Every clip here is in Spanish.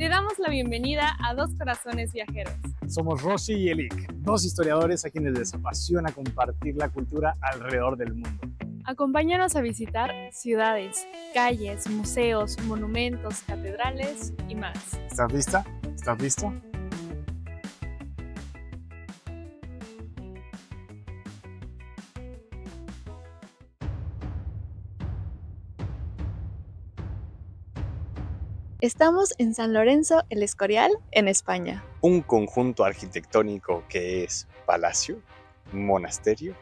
Te damos la bienvenida a Dos Corazones Viajeros. Somos Rosy y Elik, dos historiadores a quienes les apasiona compartir la cultura alrededor del mundo. Acompáñanos a visitar ciudades, calles, museos, monumentos, catedrales y más. ¿Estás lista? ¿Estás listo? Estamos en San Lorenzo El Escorial, en España. Un conjunto arquitectónico que es palacio, monasterio,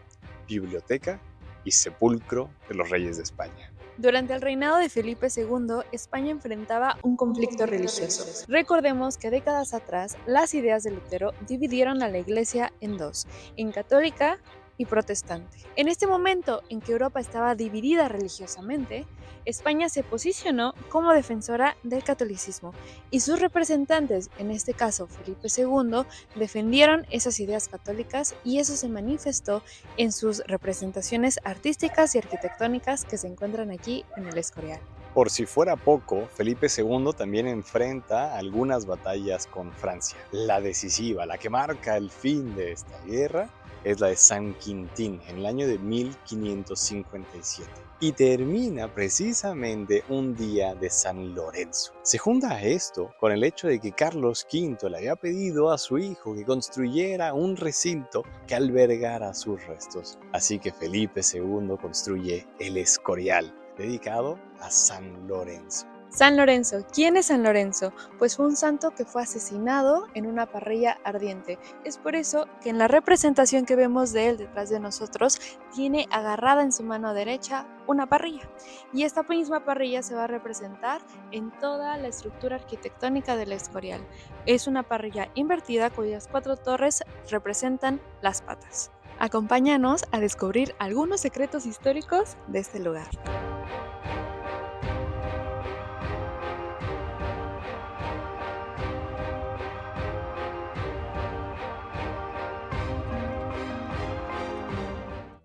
biblioteca y sepulcro de los reyes de España. Durante el reinado de Felipe II, España enfrentaba un conflicto religioso. Recordemos que décadas atrás, las ideas de Lutero dividieron a la Iglesia en dos, en católica y protestante. En este momento en que Europa estaba dividida religiosamente, España se posicionó como defensora del catolicismo y sus representantes, en este caso Felipe II, defendieron esas ideas católicas y eso se manifestó en sus representaciones artísticas y arquitectónicas que se encuentran aquí en El Escorial. Por si fuera poco, Felipe II también enfrenta algunas batallas con Francia. La decisiva, la que marca el fin de esta guerra, es la de San Quintín en el año de 1557 y termina precisamente un día de San Lorenzo. Se junta a esto con el hecho de que Carlos V le había pedido a su hijo que construyera un recinto que albergara sus restos. Así que Felipe II construye el Escorial, dedicado a San Lorenzo. San Lorenzo. ¿Quién es San Lorenzo? Pues fue un santo que fue asesinado en una parrilla ardiente. Es por eso que en la representación que vemos de él detrás de nosotros, tiene agarrada en su mano derecha una parrilla. Y esta misma parrilla se va a representar en toda la estructura arquitectónica del Escorial. Es una parrilla invertida cuyas 4 torres representan las patas. Acompáñanos a descubrir algunos secretos históricos de este lugar.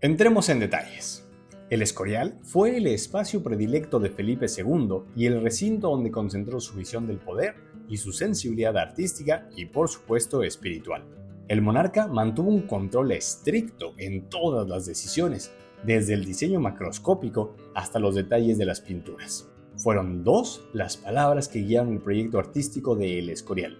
Entremos en detalles. El Escorial fue el espacio predilecto de Felipe II y el recinto donde concentró su visión del poder y su sensibilidad artística y, por supuesto, espiritual. El monarca mantuvo un control estricto en todas las decisiones, desde el diseño macroscópico hasta los detalles de las pinturas. Fueron 2 las palabras que guiaron el proyecto artístico de El Escorial: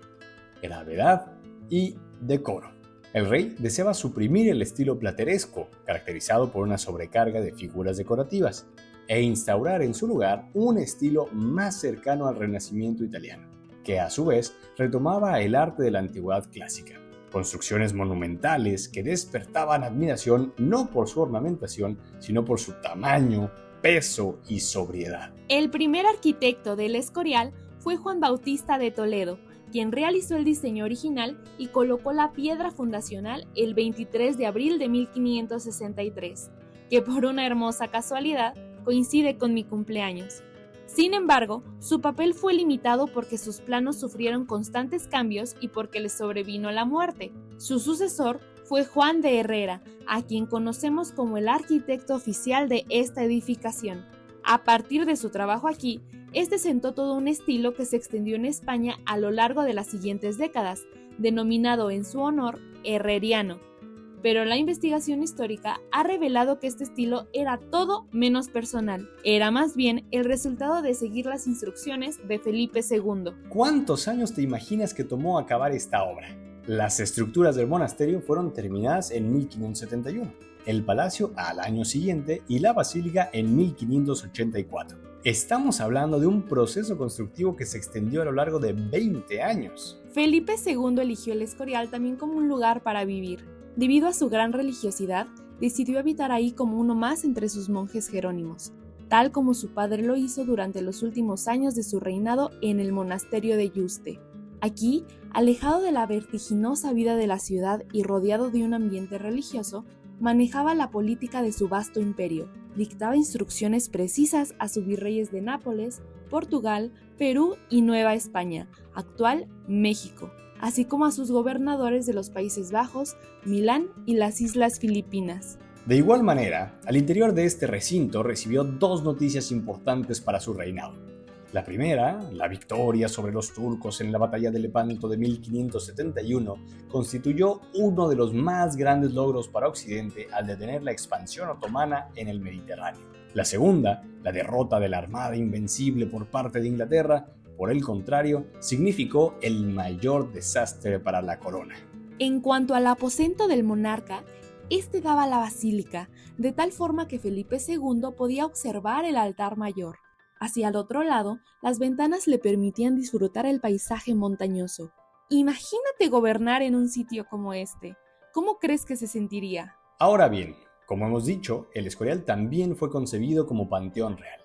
gravedad y decoro. El rey deseaba suprimir el estilo plateresco, caracterizado por una sobrecarga de figuras decorativas, e instaurar en su lugar un estilo más cercano al Renacimiento italiano, que a su vez retomaba el arte de la antigüedad clásica. Construcciones monumentales que despertaban admiración no por su ornamentación, sino por su tamaño, peso y sobriedad. El primer arquitecto del Escorial fue Juan Bautista de Toledo, quien realizó el diseño original y colocó la piedra fundacional el 23 de abril de 1563, que por una hermosa casualidad coincide con mi cumpleaños. Sin embargo, su papel fue limitado porque sus planos sufrieron constantes cambios y porque le sobrevino la muerte. Su sucesor fue Juan de Herrera, a quien conocemos como el arquitecto oficial de esta edificación. A partir de su trabajo aquí, este sentó todo un estilo que se extendió en España a lo largo de las siguientes décadas, denominado en su honor herreriano. Pero la investigación histórica ha revelado que este estilo era todo menos personal. Era más bien el resultado de seguir las instrucciones de Felipe II. ¿Cuántos años te imaginas que tomó acabar esta obra? Las estructuras del monasterio fueron terminadas en 1571, el palacio al año siguiente y la basílica en 1584. Estamos hablando de un proceso constructivo que se extendió a lo largo de 20 años. Felipe II eligió el Escorial también como un lugar para vivir. Debido a su gran religiosidad, decidió habitar ahí como uno más entre sus monjes jerónimos, tal como su padre lo hizo durante los últimos años de su reinado en el monasterio de Yuste. Aquí, alejado de la vertiginosa vida de la ciudad y rodeado de un ambiente religioso, manejaba la política de su vasto imperio, dictaba instrucciones precisas a sus virreyes de Nápoles, Portugal, Perú y Nueva España, actual México, así como a sus gobernadores de los Países Bajos, Milán y las Islas Filipinas. De igual manera, al interior de este recinto recibió 2 noticias importantes para su reinado: La primera, la victoria sobre los turcos en la batalla de Lepanto de 1571, constituyó uno de los más grandes logros para Occidente al detener la expansión otomana en el Mediterráneo. La segunda, la derrota de la Armada Invencible por parte de Inglaterra, por el contrario, significó el mayor desastre para la corona. En cuanto al aposento del monarca, este daba a la basílica, de tal forma que Felipe II podía observar el altar mayor. Hacia el otro lado, las ventanas le permitían disfrutar el paisaje montañoso. Imagínate gobernar en un sitio como este. ¿Cómo crees que se sentiría? Ahora bien, como hemos dicho, el Escorial también fue concebido como panteón real.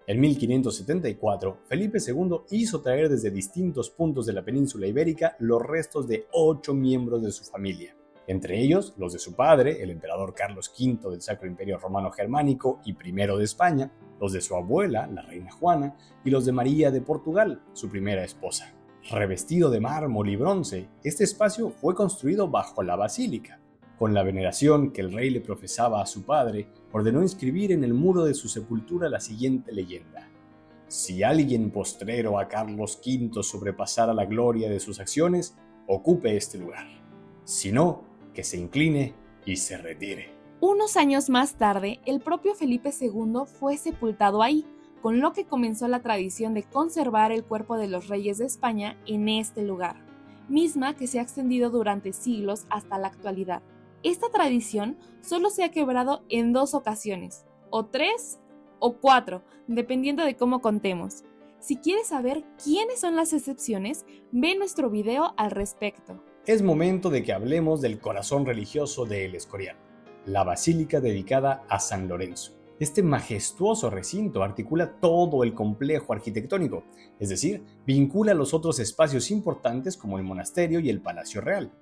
En 1574, Felipe II hizo traer desde distintos puntos de la península ibérica los restos de 8 miembros de su familia, entre ellos los de su padre, el emperador Carlos V del Sacro Imperio Romano Germánico y I de España, los de su abuela, la reina Juana, y los de María de Portugal, su primera esposa. Revestido de mármol y bronce, este espacio fue construido bajo la basílica. Con la veneración que el rey le profesaba a su padre, ordenó inscribir en el muro de su sepultura la siguiente leyenda: si alguien postrero a Carlos V sobrepasara la gloria de sus acciones, ocupe este lugar. Si no, que se incline y se retire. Unos años más tarde, el propio Felipe II fue sepultado ahí, con lo que comenzó la tradición de conservar el cuerpo de los reyes de España en este lugar, misma que se ha extendido durante siglos hasta la actualidad. Esta tradición solo se ha quebrado en 2 ocasiones, o 3 o 4, dependiendo de cómo contemos. Si quieres saber quiénes son las excepciones, ve nuestro video al respecto. Es momento de que hablemos del corazón religioso de El Escorial, la basílica dedicada a San Lorenzo. Este majestuoso recinto articula todo el complejo arquitectónico, es decir, vincula los otros espacios importantes como el monasterio y el Palacio Real.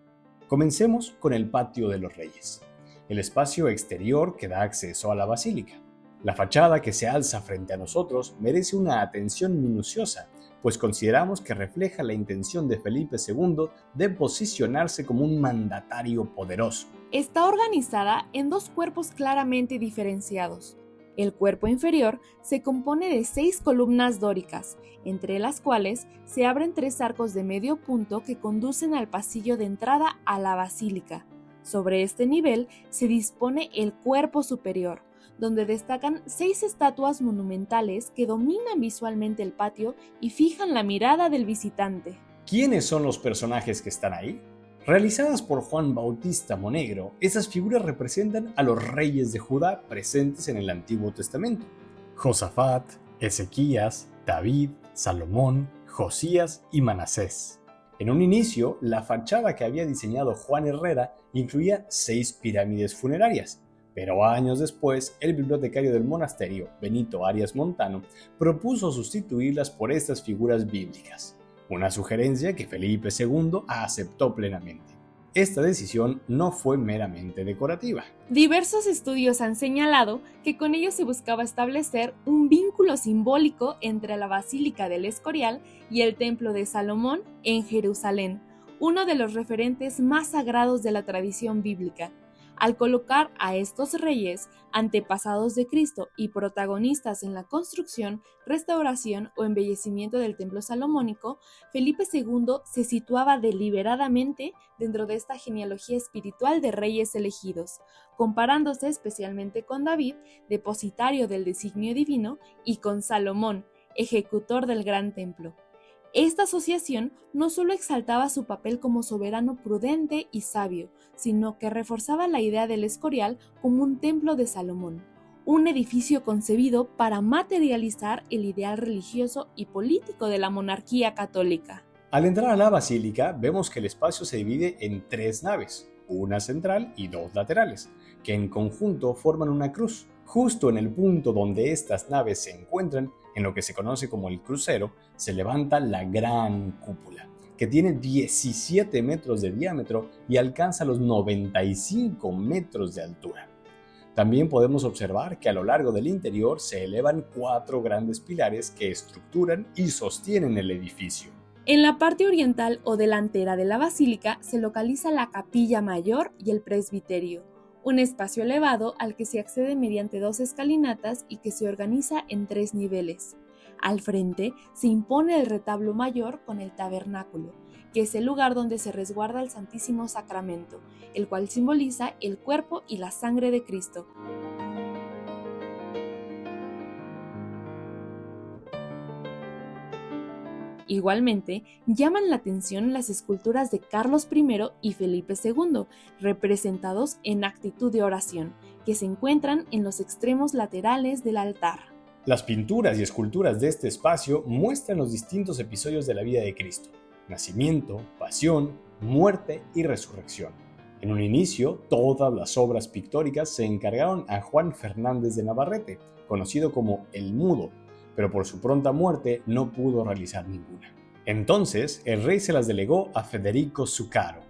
Comencemos con el Patio de los Reyes, el espacio exterior que da acceso a la basílica. La fachada que se alza frente a nosotros merece una atención minuciosa, pues consideramos que refleja la intención de Felipe II de posicionarse como un mandatario poderoso. Está organizada en 2 cuerpos claramente diferenciados. El cuerpo inferior se compone de 6 columnas dóricas, entre las cuales se abren 3 arcos de medio punto que conducen al pasillo de entrada a la basílica. Sobre este nivel se dispone el cuerpo superior, donde destacan 6 estatuas monumentales que dominan visualmente el patio y fijan la mirada del visitante. ¿Quiénes son los personajes que están ahí? Realizadas por Juan Bautista Monegro, esas figuras representan a los reyes de Judá presentes en el Antiguo Testamento: Josafat, Ezequías, David, Salomón, Josías y Manasés. En un inicio, la fachada que había diseñado Juan Herrera incluía 6 pirámides funerarias, pero años después, el bibliotecario del monasterio, Benito Arias Montano, propuso sustituirlas por estas figuras bíblicas, una sugerencia que Felipe II aceptó plenamente. Esta decisión no fue meramente decorativa. Diversos estudios han señalado que con ello se buscaba establecer un vínculo simbólico entre la Basílica del Escorial y el Templo de Salomón en Jerusalén, uno de los referentes más sagrados de la tradición bíblica. Al colocar a estos reyes, antepasados de Cristo y protagonistas en la construcción, restauración o embellecimiento del templo salomónico, Felipe II se situaba deliberadamente dentro de esta genealogía espiritual de reyes elegidos, comparándose especialmente con David, depositario del designio divino, y con Salomón, ejecutor del gran templo. Esta asociación no solo exaltaba su papel como soberano prudente y sabio, sino que reforzaba la idea del Escorial como un templo de Salomón, un edificio concebido para materializar el ideal religioso y político de la monarquía católica. Al entrar a la basílica, vemos que el espacio se divide en 3 naves, una central y 2 laterales, que en conjunto forman una cruz. Justo en el punto donde estas naves se encuentran, en lo que se conoce como el crucero, se levanta la gran cúpula, que tiene 17 metros de diámetro y alcanza los 95 metros de altura. También podemos observar que a lo largo del interior se elevan 4 grandes pilares que estructuran y sostienen el edificio. En la parte oriental o delantera de la basílica se localiza la capilla mayor y el presbiterio, un espacio elevado al que se accede mediante 2 escalinatas y que se organiza en 3 niveles. Al frente se impone el retablo mayor con el tabernáculo, que es el lugar donde se resguarda el Santísimo Sacramento, el cual simboliza el cuerpo y la sangre de Cristo. Igualmente, llaman la atención las esculturas de Carlos I y Felipe II, representados en actitud de oración, que se encuentran en los extremos laterales del altar. Las pinturas y esculturas de este espacio muestran los distintos episodios de la vida de Cristo: nacimiento, pasión, muerte y resurrección. En un inicio, todas las obras pictóricas se encargaron a Juan Fernández de Navarrete, conocido como el Mudo, pero por su pronta muerte no pudo realizar ninguna. Entonces, el rey se las delegó a Federico Zuccaro,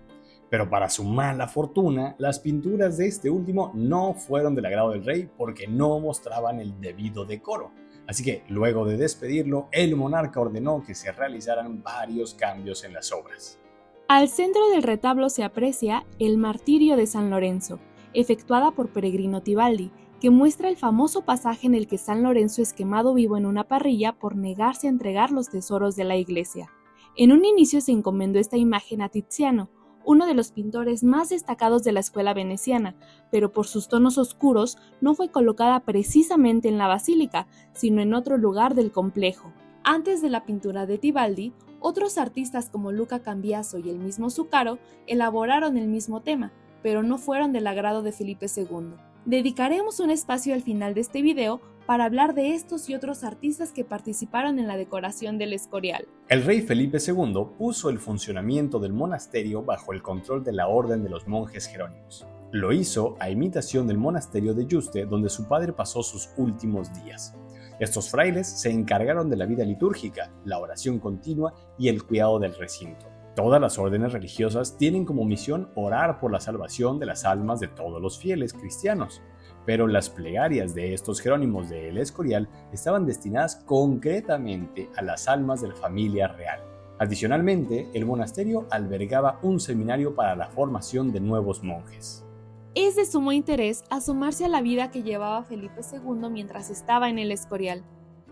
pero para su mala fortuna, las pinturas de este último no fueron del agrado del rey porque no mostraban el debido decoro. Así que, luego de despedirlo, el monarca ordenó que se realizaran varios cambios en las obras. Al centro del retablo se aprecia el Martirio de San Lorenzo, efectuada por Peregrino Tibaldi, que muestra el famoso pasaje en el que San Lorenzo es quemado vivo en una parrilla por negarse a entregar los tesoros de la iglesia. En un inicio se encomendó esta imagen a Tiziano, uno de los pintores más destacados de la escuela veneciana, pero por sus tonos oscuros no fue colocada precisamente en la basílica, sino en otro lugar del complejo. Antes de la pintura de Tibaldi, otros artistas como Luca Cambiaso y el mismo Zuccaro elaboraron el mismo tema, pero no fueron del agrado de Felipe II. Dedicaremos un espacio al final de este video para hablar de estos y otros artistas que participaron en la decoración del Escorial. El rey Felipe II puso el funcionamiento del monasterio bajo el control de la Orden de los Monjes Jerónimos. Lo hizo a imitación del monasterio de Yuste, donde su padre pasó sus últimos días. Estos frailes se encargaron de la vida litúrgica, la oración continua y el cuidado del recinto. Todas las órdenes religiosas tienen como misión orar por la salvación de las almas de todos los fieles cristianos, pero las plegarias de estos jerónimos de El Escorial estaban destinadas concretamente a las almas de la familia real. Adicionalmente, el monasterio albergaba un seminario para la formación de nuevos monjes. Es de sumo interés asomarse a la vida que llevaba Felipe II mientras estaba en El Escorial.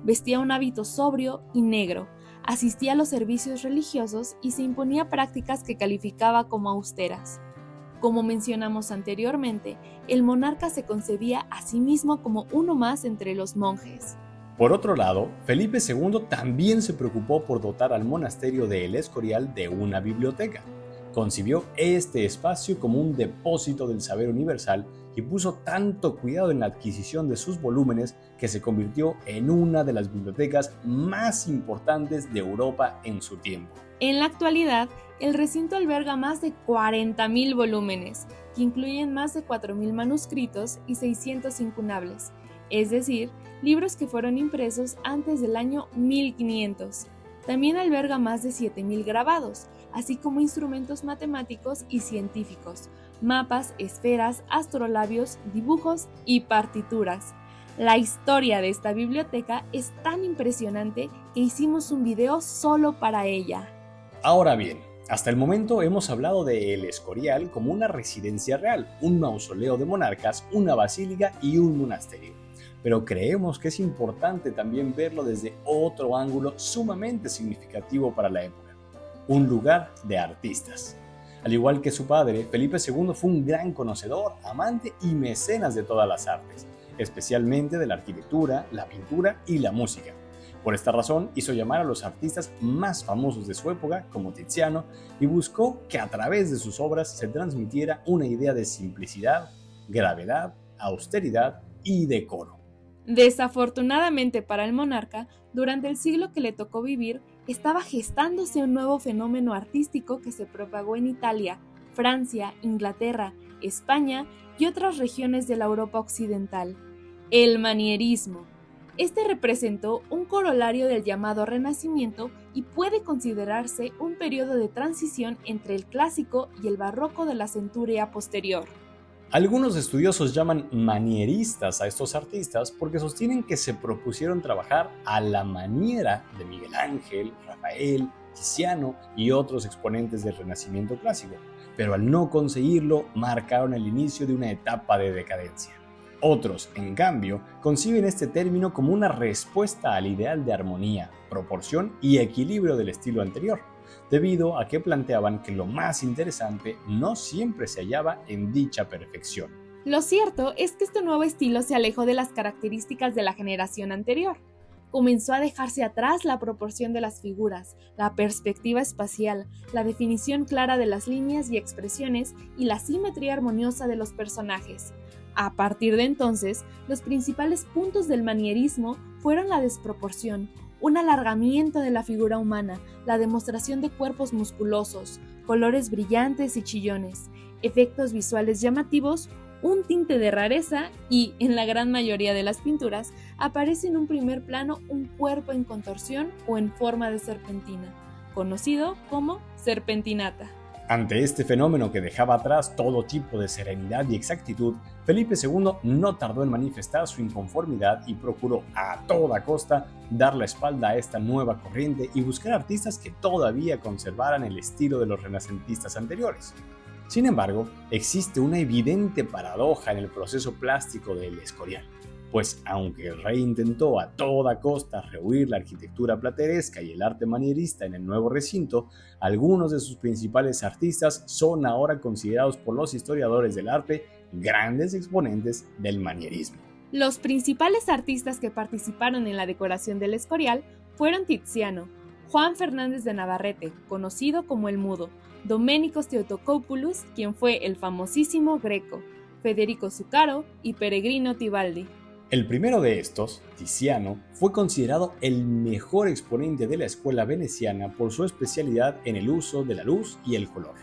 Vestía un hábito sobrio y negro, asistía a los servicios religiosos y se imponía prácticas que calificaba como austeras. Como mencionamos anteriormente, el monarca se concebía a sí mismo como uno más entre los monjes. Por otro lado, Felipe II también se preocupó por dotar al monasterio de El Escorial de una biblioteca. Concibió este espacio como un depósito del saber universal y puso tanto cuidado en la adquisición de sus volúmenes que se convirtió en una de las bibliotecas más importantes de Europa en su tiempo. En la actualidad, el recinto alberga más de 40.000 volúmenes, que incluyen más de 4.000 manuscritos y 600 incunables, es decir, libros que fueron impresos antes del año 1500. También alberga más de 7.000 grabados, así como instrumentos matemáticos y científicos, mapas, esferas, astrolabios, dibujos y partituras. La historia de esta biblioteca es tan impresionante que hicimos un video solo para ella. Ahora bien, hasta el momento hemos hablado de El Escorial como una residencia real, un mausoleo de monarcas, una basílica y un monasterio. Pero creemos que es importante también verlo desde otro ángulo sumamente significativo para la época: un lugar de artistas. Al igual que su padre, Felipe II fue un gran conocedor, amante y mecenas de todas las artes, especialmente de la arquitectura, la pintura y la música. Por esta razón, hizo llamar a los artistas más famosos de su época, como Tiziano, y buscó que a través de sus obras se transmitiera una idea de simplicidad, gravedad, austeridad y decoro. Desafortunadamente para el monarca, durante el siglo que le tocó vivir, estaba gestándose un nuevo fenómeno artístico que se propagó en Italia, Francia, Inglaterra, España y otras regiones de la Europa occidental: el manierismo. Este representó un corolario del llamado Renacimiento y puede considerarse un periodo de transición entre el clásico y el barroco de la centuria posterior. Algunos estudiosos llaman manieristas a estos artistas porque sostienen que se propusieron trabajar a la maniera de Miguel Ángel, Rafael, Tiziano y otros exponentes del Renacimiento clásico, pero al no conseguirlo marcaron el inicio de una etapa de decadencia. Otros, en cambio, conciben este término como una respuesta al ideal de armonía, proporción y equilibrio del estilo anterior, debido a que planteaban que lo más interesante no siempre se hallaba en dicha perfección. Lo cierto es que este nuevo estilo se alejó de las características de la generación anterior. Comenzó a dejarse atrás la proporción de las figuras, la perspectiva espacial, la definición clara de las líneas y expresiones y la simetría armoniosa de los personajes. A partir de entonces, los principales puntos del manierismo fueron la desproporción, un alargamiento de la figura humana, la demostración de cuerpos musculosos, colores brillantes y chillones, efectos visuales llamativos, un tinte de rareza y, en la gran mayoría de las pinturas, aparece en un primer plano un cuerpo en contorsión o en forma de serpentina, conocido como serpentinata. Ante este fenómeno que dejaba atrás todo tipo de serenidad y exactitud, Felipe II no tardó en manifestar su inconformidad y procuró a toda costa dar la espalda a esta nueva corriente y buscar artistas que todavía conservaran el estilo de los renacentistas anteriores. Sin embargo, existe una evidente paradoja en el proceso plástico del Escorial, pues aunque el rey intentó a toda costa rehuir la arquitectura plateresca y el arte manierista en el nuevo recinto, algunos de sus principales artistas son ahora considerados por los historiadores del arte grandes exponentes del manierismo. Los principales artistas que participaron en la decoración del Escorial fueron Tiziano, Juan Fernández de Navarrete, conocido como el Mudo, Doménicos Theotokopoulos, quien fue el famosísimo Greco, Federico Zuccaro y Peregrino Tibaldi. El primero de estos, Tiziano, fue considerado el mejor exponente de la escuela veneciana por su especialidad en el uso de la luz y el color.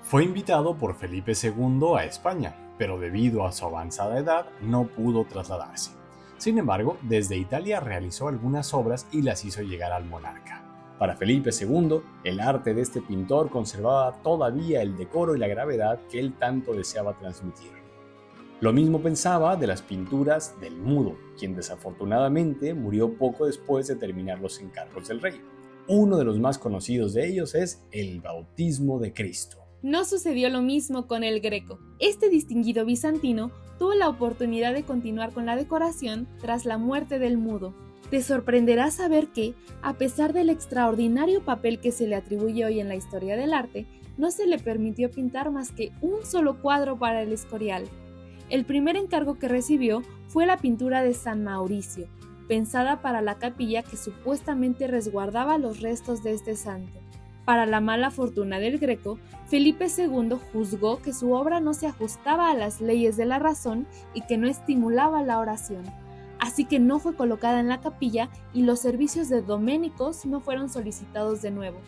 Fue invitado por Felipe II a España, pero debido a su avanzada edad no pudo trasladarse. Sin embargo, desde Italia realizó algunas obras y las hizo llegar al monarca. Para Felipe II, el arte de este pintor conservaba todavía el decoro y la gravedad que él tanto deseaba transmitir. Lo mismo pensaba de las pinturas del Mudo, quien desafortunadamente murió poco después de terminar los encargos del rey. Uno de los más conocidos de ellos es el Bautismo de Cristo. No sucedió lo mismo con el Greco. Este distinguido bizantino tuvo la oportunidad de continuar con la decoración tras la muerte del Mudo. Te sorprenderá saber que, a pesar del extraordinario papel que se le atribuye hoy en la historia del arte, no se le permitió pintar más que un solo cuadro para el Escorial. El primer encargo que recibió fue la pintura de San Mauricio, pensada para la capilla que supuestamente resguardaba los restos de este santo. Para la mala fortuna del Greco, Felipe II juzgó que su obra no se ajustaba a las leyes de la razón y que no estimulaba la oración. Así que no fue colocada en la capilla y los servicios de doménicos no fueron solicitados de nuevo.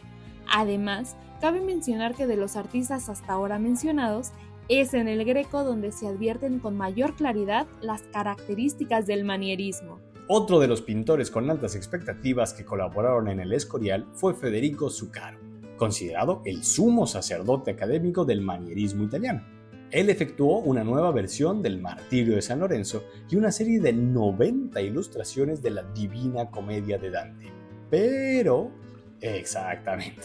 Además, cabe mencionar que de los artistas hasta ahora mencionados, es en el Greco donde se advierten con mayor claridad las características del manierismo. Otro de los pintores con altas expectativas que colaboraron en el Escorial fue Federico Zuccaro, considerado el sumo sacerdote académico del manierismo italiano. Él efectuó una nueva versión del Martirio de San Lorenzo y una serie de 90 ilustraciones de la Divina Comedia de Dante. Pero, exactamente,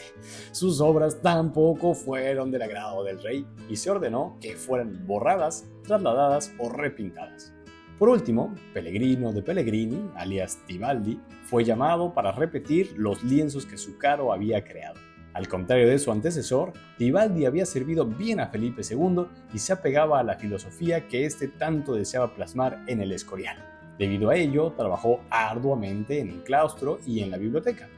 sus obras tampoco fueron del agrado del rey y se ordenó que fueran borradas, trasladadas o repintadas. Por último, Pellegrino de Pellegrini, alias Tibaldi, fue llamado para repetir los lienzos que Zuccaro había creado. Al contrario de su antecesor, Tibaldi había servido bien a Felipe II y se apegaba a la filosofía que éste tanto deseaba plasmar en el Escorial. Debido a ello, trabajó arduamente en el claustro y en la biblioteca,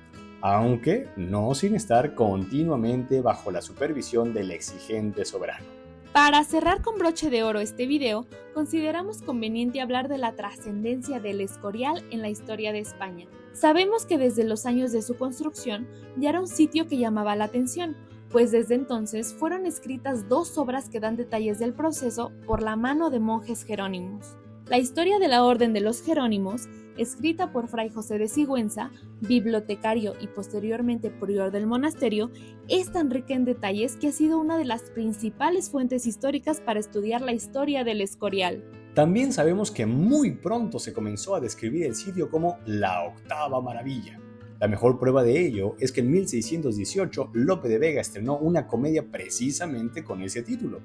aunque no sin estar continuamente bajo la supervisión del exigente soberano. Para cerrar con broche de oro este video, consideramos conveniente hablar de la trascendencia del Escorial en la historia de España. Sabemos que desde los años de su construcción ya era un sitio que llamaba la atención, pues desde entonces fueron escritas 2 obras que dan detalles del proceso por la mano de monjes jerónimos. La historia de la Orden de los Jerónimos, escrita por Fray José de Sigüenza, bibliotecario y posteriormente prior del monasterio, es tan rica en detalles que ha sido una de las principales fuentes históricas para estudiar la historia del Escorial. También sabemos que muy pronto se comenzó a describir el sitio como la octava maravilla. La mejor prueba de ello es que en 1618 Lope de Vega estrenó una comedia precisamente con ese título,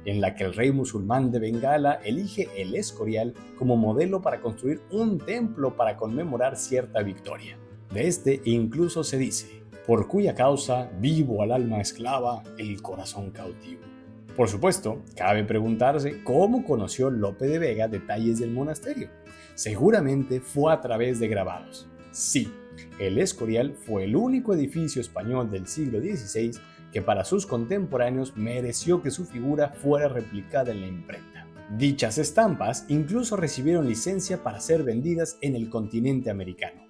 en la que el rey musulmán de Bengala elige el Escorial como modelo para construir un templo para conmemorar cierta victoria. De este incluso se dice: por cuya causa vivo al alma esclava, el corazón cautivo. Por supuesto, cabe preguntarse cómo conoció Lope de Vega detalles del monasterio. Seguramente fue a través de grabados. Sí, el Escorial fue el único edificio español del siglo XVI que para sus contemporáneos mereció que su figura fuera replicada en la imprenta. Dichas estampas incluso recibieron licencia para ser vendidas en el continente americano.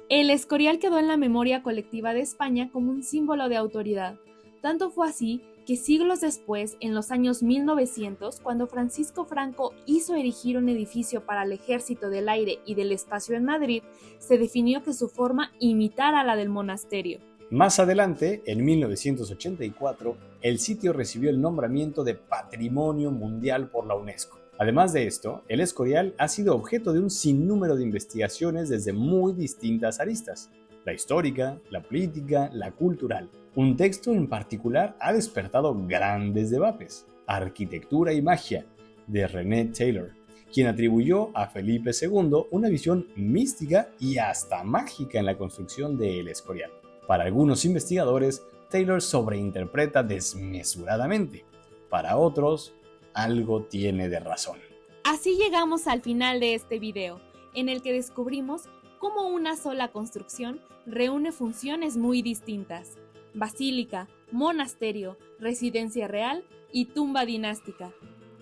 El Escorial quedó en la memoria colectiva de España como un símbolo de autoridad. Tanto fue así que siglos después, en los años 1900, cuando Francisco Franco hizo erigir un edificio para el Ejército del Aire y del Espacio en Madrid, se definió que su forma imitara la del monasterio. Más adelante, en 1984, el sitio recibió el nombramiento de Patrimonio Mundial por la UNESCO. Además de esto, el Escorial ha sido objeto de un sinnúmero de investigaciones desde muy distintas aristas: la histórica, la política, la cultural. Un texto en particular ha despertado grandes debates: Arquitectura y magia, de René Taylor, quien atribuyó a Felipe II una visión mística y hasta mágica en la construcción de El Escorial. Para algunos investigadores, Taylor sobreinterpreta desmesuradamente. Para otros, algo tiene de razón. Así llegamos al final de este video, en el que descubrimos cómo una sola construcción reúne funciones muy distintas: basílica, monasterio, residencia real y tumba dinástica.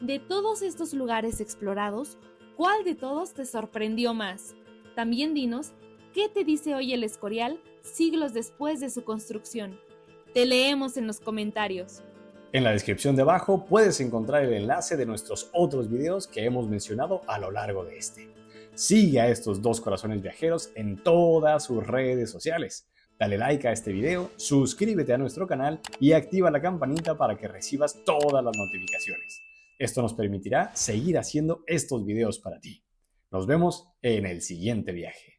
De todos estos lugares explorados, ¿cuál de todos te sorprendió más? También dinos, ¿qué te dice hoy el Escorial siglos después de su construcción? Te leemos en los comentarios. En la descripción de abajo puedes encontrar el enlace de nuestros otros videos que hemos mencionado a lo largo de este. Sigue a estos dos corazones viajeros en todas sus redes sociales. Dale like a este video, suscríbete a nuestro canal y activa la campanita para que recibas todas las notificaciones. Esto nos permitirá seguir haciendo estos videos para ti. Nos vemos en el siguiente viaje.